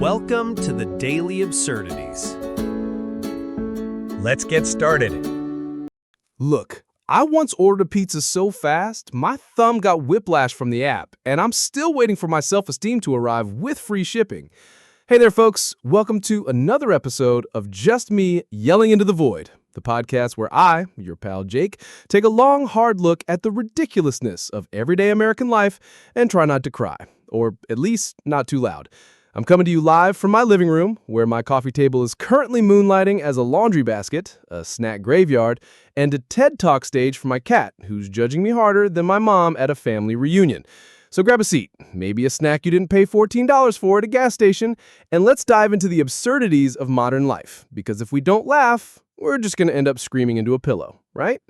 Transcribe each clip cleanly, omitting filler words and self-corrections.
Welcome to the Daily Absurdities. Let's get started. Look, I once ordered a pizza so fast, my thumb got whiplash from the app, and I'm still waiting for my self-esteem to arrive with free shipping. Hey there, folks. Welcome to another episode of Just Me Yelling into the Void, the podcast where I, your pal Jake, take a long, hard look at the ridiculousness of everyday American life and try not to cry, or at least not too loud. I'm coming to you live from my living room, where my coffee table is currently moonlighting as a laundry basket, a snack graveyard, and a TED Talk stage for my cat, who's judging me harder than my mom at a family reunion. So grab a seat, maybe a snack you didn't pay $14 for at a gas station, and let's dive into the absurdities of modern life, because if we don't laugh, we're just going to end up screaming into a pillow, right?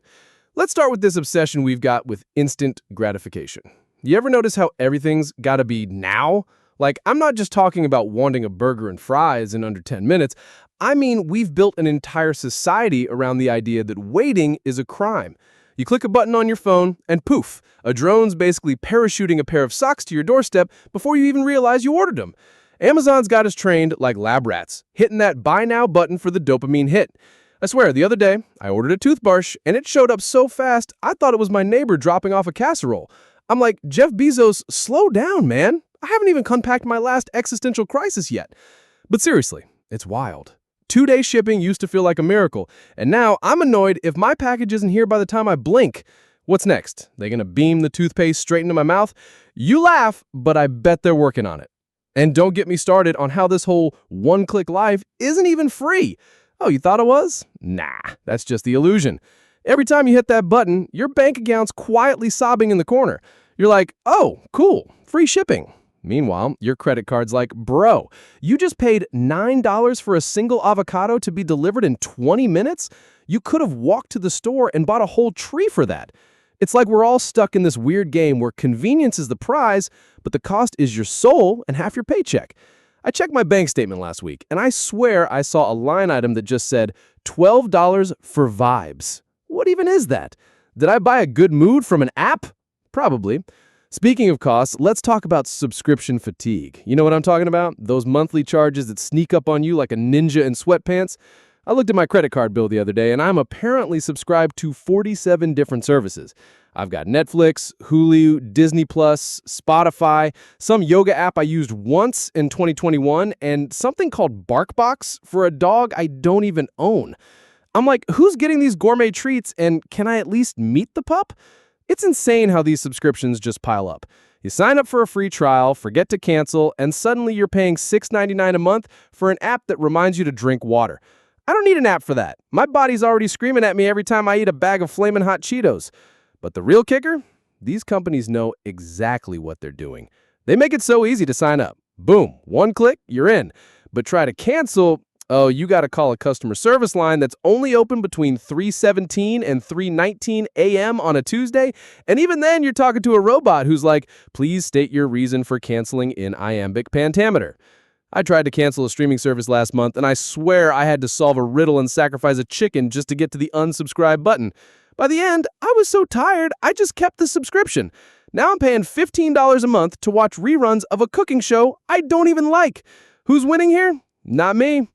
Let's start with this obsession we've got with instant gratification. You ever notice how everything's got to be now? Like, I'm not just talking about wanting a burger and fries in under 10 minutes. I mean, we've built an entire society around the idea that waiting is a crime. You click a button on your phone, and poof, a drone's basically parachuting a pair of socks to your doorstep before you even realize you ordered them. Amazon's got us trained like lab rats, hitting that buy now button for the dopamine hit. I swear, the other day, I ordered a toothbrush, and it showed up so fast, I thought it was my neighbor dropping off a casserole. I'm like, Jeff Bezos, slow down, man. I haven't even unpacked my last existential crisis yet. But seriously, it's wild. 2-day shipping used to feel like a miracle, and now I'm annoyed if my package isn't here by the time I blink. What's next? They gonna beam the toothpaste straight into my mouth? You laugh, but I bet they're working on it. And don't get me started on how this whole one-click life isn't even free. Oh, you thought it was? Nah, that's just the illusion. Every time you hit that button, your bank account's quietly sobbing in the corner. You're like, oh, cool, free shipping. Meanwhile, your credit card's like, bro, you just paid $9 for a single avocado to be delivered in 20 minutes? You could have walked to the store and bought a whole tree for that. It's like we're all stuck in this weird game where convenience is the prize, but the cost is your soul and half your paycheck. I checked my bank statement last week, and I swear I saw a line item that just said $12 for vibes. What even is that? Did I buy a good mood from an app? Probably. Speaking of costs, let's talk about subscription fatigue. You know what I'm talking about? Those monthly charges that sneak up on you like a ninja in sweatpants. I looked at my credit card bill the other day, and I'm apparently subscribed to 47 different services. I've got Netflix, Hulu, Disney+, Spotify, some yoga app I used once in 2021, and something called BarkBox for a dog I don't even own. I'm like, who's getting these gourmet treats, and can I at least meet the pup? It's insane how these subscriptions just pile up. You sign up for a free trial, forget to cancel, and suddenly you're paying $6.99 a month for an app that reminds you to drink water. I don't need an app for that. My body's already screaming at me every time I eat a bag of Flamin' Hot Cheetos. But the real kicker? These companies know exactly what they're doing. They make it so easy to sign up. Boom, one click, you're in. But try to cancel, oh, you got to call a customer service line that's only open between 3:17 and 3:19 a.m. on a Tuesday. And even then, you're talking to a robot who's like, please state your reason for canceling in iambic pentameter. I tried to cancel a streaming service last month, and I swear I had to solve a riddle and sacrifice a chicken just to get to the unsubscribe button. By the end, I was so tired, I just kept the subscription. Now I'm paying $15 a month to watch reruns of a cooking show I don't even like. Who's winning here? Not me.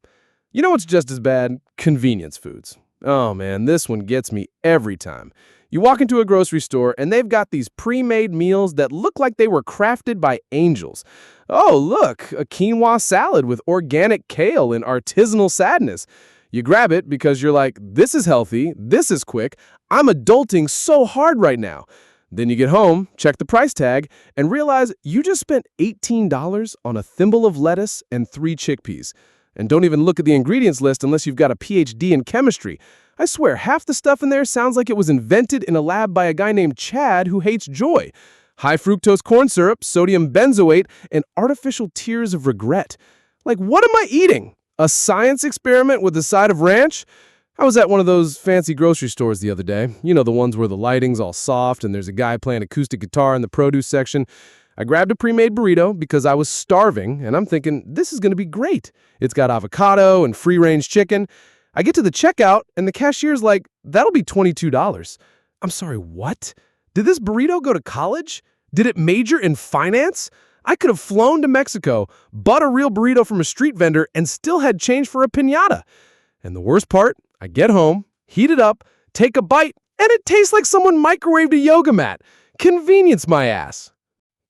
You know what's just as bad? Convenience foods. Oh man, this one gets me every time. You walk into a grocery store and they've got these pre-made meals that look like they were crafted by angels. Oh, look, a quinoa salad with organic kale and artisanal sadness. You grab it because you're like, this is healthy, this is quick, I'm adulting so hard right now. Then you get home, check the price tag, and realize you just spent $18 on a thimble of lettuce and 3 chickpeas. And don't even look at the ingredients list unless you've got a PhD in chemistry. I swear, half the stuff in there sounds like it was invented in a lab by a guy named Chad who hates joy. High fructose corn syrup, sodium benzoate, and artificial tears of regret. Like, what am I eating? A science experiment with a side of ranch? I was at one of those fancy grocery stores the other day. You know, the ones where the lighting's all soft and there's a guy playing acoustic guitar in the produce section. I grabbed a pre-made burrito because I was starving, and I'm thinking, this is going to be great. It's got avocado and free-range chicken. I get to the checkout, and the cashier's like, that'll be $22. I'm sorry, what? Did this burrito go to college? Did it major in finance? I could have flown to Mexico, bought a real burrito from a street vendor, and still had change for a piñata. And the worst part, I get home, heat it up, take a bite, and it tastes like someone microwaved a yoga mat. Convenience my ass.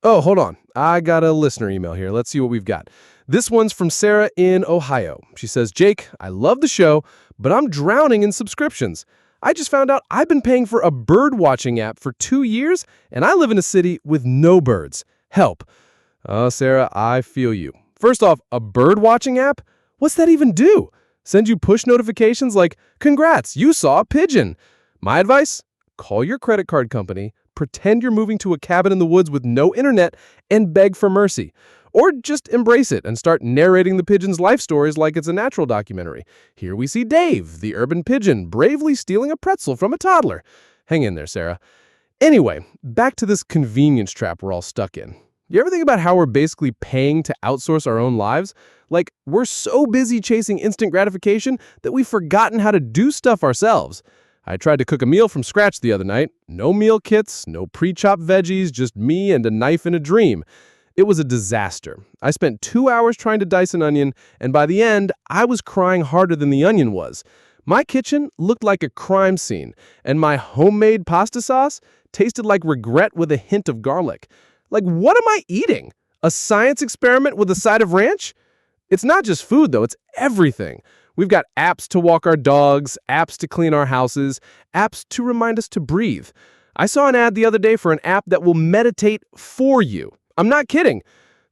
Oh, hold on. I got a listener email here. Let's see what we've got. This one's from Sarah in Ohio. She says, Jake, I love the show, but I'm drowning in subscriptions. I just found out I've been paying for a bird watching app for 2 years, and I live in a city with no birds. Help. Oh, Sarah, I feel you. First off, a bird watching app? What's that even do? Send you push notifications like, congrats, you saw a pigeon. My advice? Call your credit card company, pretend you're moving to a cabin in the woods with no internet, and beg for mercy. Or just embrace it and start narrating the pigeon's life stories like it's a natural documentary. Here we see Dave, the urban pigeon, bravely stealing a pretzel from a toddler. Hang in there, Sarah. Anyway, back to this convenience trap we're all stuck in. You ever think about how we're basically paying to outsource our own lives? Like, we're so busy chasing instant gratification that we've forgotten how to do stuff ourselves. I tried to cook a meal from scratch the other night. No meal kits, no pre-chopped veggies, just me and a knife and a dream. It was a disaster. I spent 2 hours trying to dice an onion, and by the end, I was crying harder than the onion was. My kitchen looked like a crime scene, and my homemade pasta sauce tasted like regret with a hint of garlic. Like, what am I eating? A science experiment with a side of ranch? It's not just food, though. It's everything. We've got apps to walk our dogs, apps to clean our houses, apps to remind us to breathe. I saw an ad the other day for an app that will meditate for you. I'm not kidding.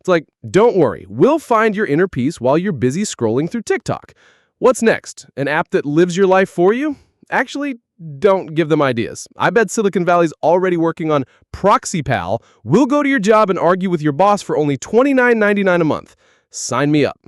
It's like, don't worry, we'll find your inner peace while you're busy scrolling through TikTok. What's next? An app that lives your life for you? Actually, don't give them ideas. I bet Silicon Valley's already working on ProxyPal. We'll go to your job and argue with your boss for only $29.99 a month. Sign me up.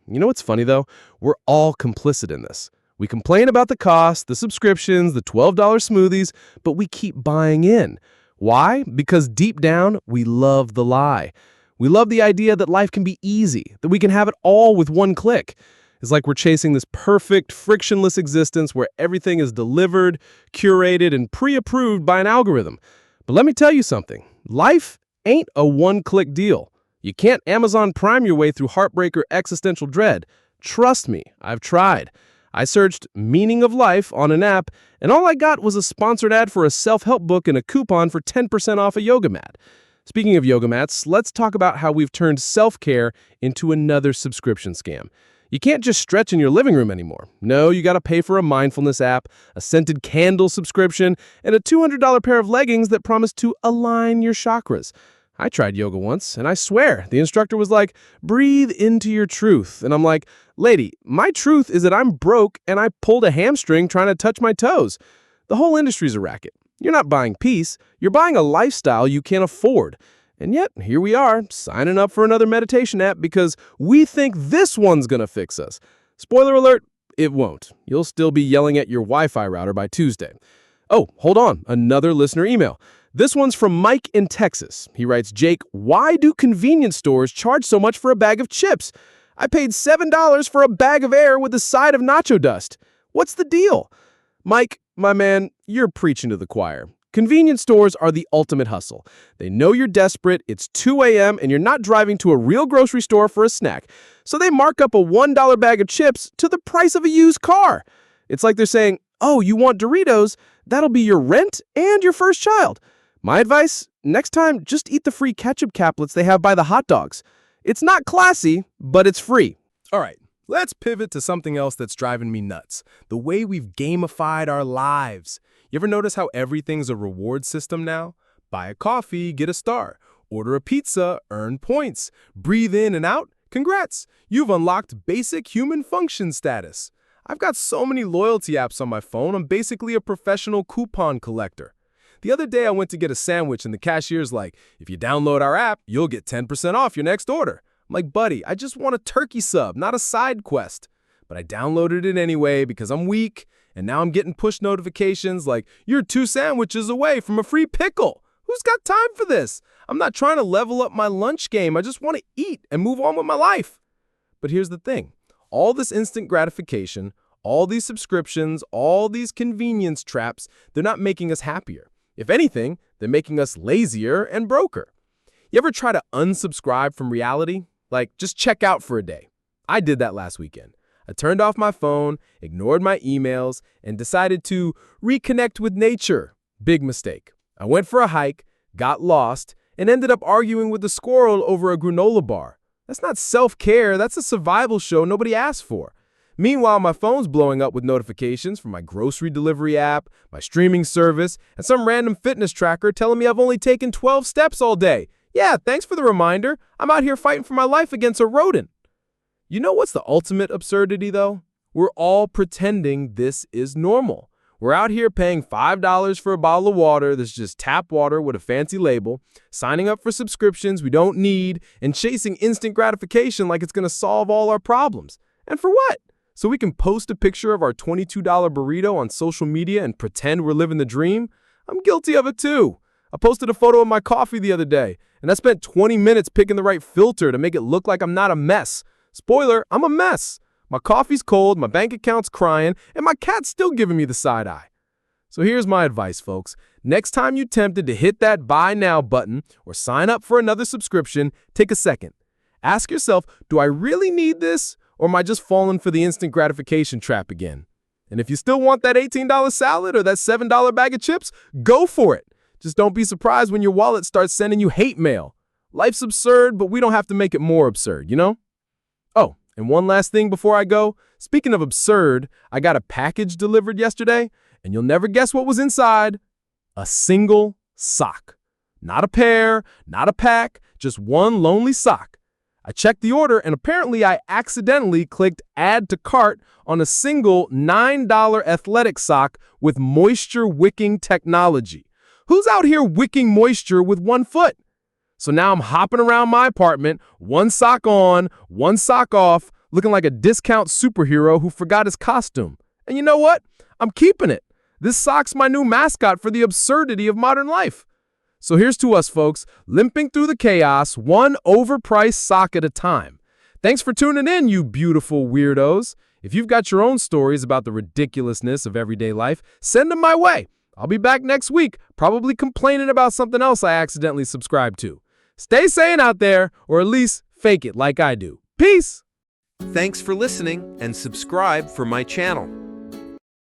You know what's funny, though? We're all complicit in this. We complain about the cost, the subscriptions, the $12 smoothies, but we keep buying in. Why? Because deep down, we love the lie. We love the idea that life can be easy, that we can have it all with one click. It's like we're chasing this perfect, frictionless existence where everything is delivered, curated, and pre-approved by an algorithm. But let me tell you something. Life ain't a one-click deal. You can't Amazon Prime your way through heartbreak or existential dread. Trust me, I've tried. I searched meaning of life on an app, and all I got was a sponsored ad for a self-help book and a coupon for 10% off a yoga mat. Speaking of yoga mats, let's talk about how we've turned self-care into another subscription scam. You can't just stretch in your living room anymore. No, you got to pay for a mindfulness app, a scented candle subscription, and a $200 pair of leggings that promise to align your chakras. I tried yoga once, and I swear, the instructor was like, breathe into your truth. And I'm like, lady, my truth is that I'm broke and I pulled a hamstring trying to touch my toes. The whole industry's a racket. You're not buying peace, you're buying a lifestyle you can't afford. And yet, here we are, signing up for another meditation app because we think this one's gonna fix us. Spoiler alert, it won't. You'll still be yelling at your Wi-Fi router by Tuesday. Oh, hold on, another listener email. This one's from Mike in Texas. He writes, Jake, why do convenience stores charge so much for a bag of chips? I paid $7 for a bag of air with a side of nacho dust. What's the deal? Mike, my man, you're preaching to the choir. Convenience stores are the ultimate hustle. They know you're desperate, it's 2 a.m., and you're not driving to a real grocery store for a snack. So they mark up a $1 bag of chips to the price of a used car. It's like they're saying, oh, you want Doritos? That'll be your rent and your first child. My advice, next time, just eat the free ketchup caplets they have by the hot dogs. It's not classy, but it's free. All right, let's pivot to something else that's driving me nuts. The way we've gamified our lives. You ever notice how everything's a reward system now? Buy a coffee, get a star. Order a pizza, earn points. Breathe in and out, congrats. You've unlocked basic human function status. I've got so many loyalty apps on my phone, I'm basically a professional coupon collector. The other day I went to get a sandwich and the cashier's like, if you download our app, you'll get 10% off your next order. I'm like, buddy, I just want a turkey sub, not a side quest. But I downloaded it anyway because I'm weak, and now I'm getting push notifications like, you're 2 sandwiches away from a free pickle. Who's got time for this? I'm not trying to level up my lunch game. I just want to eat and move on with my life. But here's the thing. All this instant gratification, all these subscriptions, all these convenience traps, they're not making us happier. If anything, they're making us lazier and broker. You ever try to unsubscribe from reality? Like, just check out for a day. I did that last weekend. I turned off my phone, ignored my emails, and decided to reconnect with nature. Big mistake. I went for a hike, got lost, and ended up arguing with a squirrel over a granola bar. That's not self-care, that's a survival show nobody asked for. Meanwhile, my phone's blowing up with notifications from my grocery delivery app, my streaming service, and some random fitness tracker telling me I've only taken 12 steps all day. Yeah, thanks for the reminder. I'm out here fighting for my life against a rodent. You know what's the ultimate absurdity, though? We're all pretending this is normal. We're out here paying $5 for a bottle of water that's just tap water with a fancy label, signing up for subscriptions we don't need, and chasing instant gratification like it's going to solve all our problems. And for what? So we can post a picture of our $22 burrito on social media and pretend we're living the dream? I'm guilty of it too. I posted a photo of my coffee the other day, and I spent 20 minutes picking the right filter to make it look like I'm not a mess. Spoiler, I'm a mess. My coffee's cold, my bank account's crying, and my cat's still giving me the side eye. So here's my advice, folks. Next time you're tempted to hit that buy now button or sign up for another subscription, take a second. Ask yourself, do I really need this, or am I just falling for the instant gratification trap again? And if you still want that $18 salad or that $7 bag of chips, go for it. Just don't be surprised when your wallet starts sending you hate mail. Life's absurd, but we don't have to make it more absurd, you know? Oh, and one last thing before I go. Speaking of absurd, I got a package delivered yesterday, and you'll never guess what was inside. A single sock. Not a pair, not a pack, just one lonely sock. I checked the order, and apparently I accidentally clicked Add to Cart on a single $9 athletic sock with moisture-wicking technology. Who's out here wicking moisture with one foot? So now I'm hopping around my apartment, one sock on, one sock off, looking like a discount superhero who forgot his costume. And you know what? I'm keeping it. This sock's my new mascot for the absurdity of modern life. So here's to us, folks, limping through the chaos, one overpriced sock at a time. Thanks for tuning in, you beautiful weirdos. If you've got your own stories about the ridiculousness of everyday life, send them my way. I'll be back next week, probably complaining about something else I accidentally subscribed to. Stay sane out there, or at least fake it like I do. Peace! Thanks for listening and subscribe for my channel.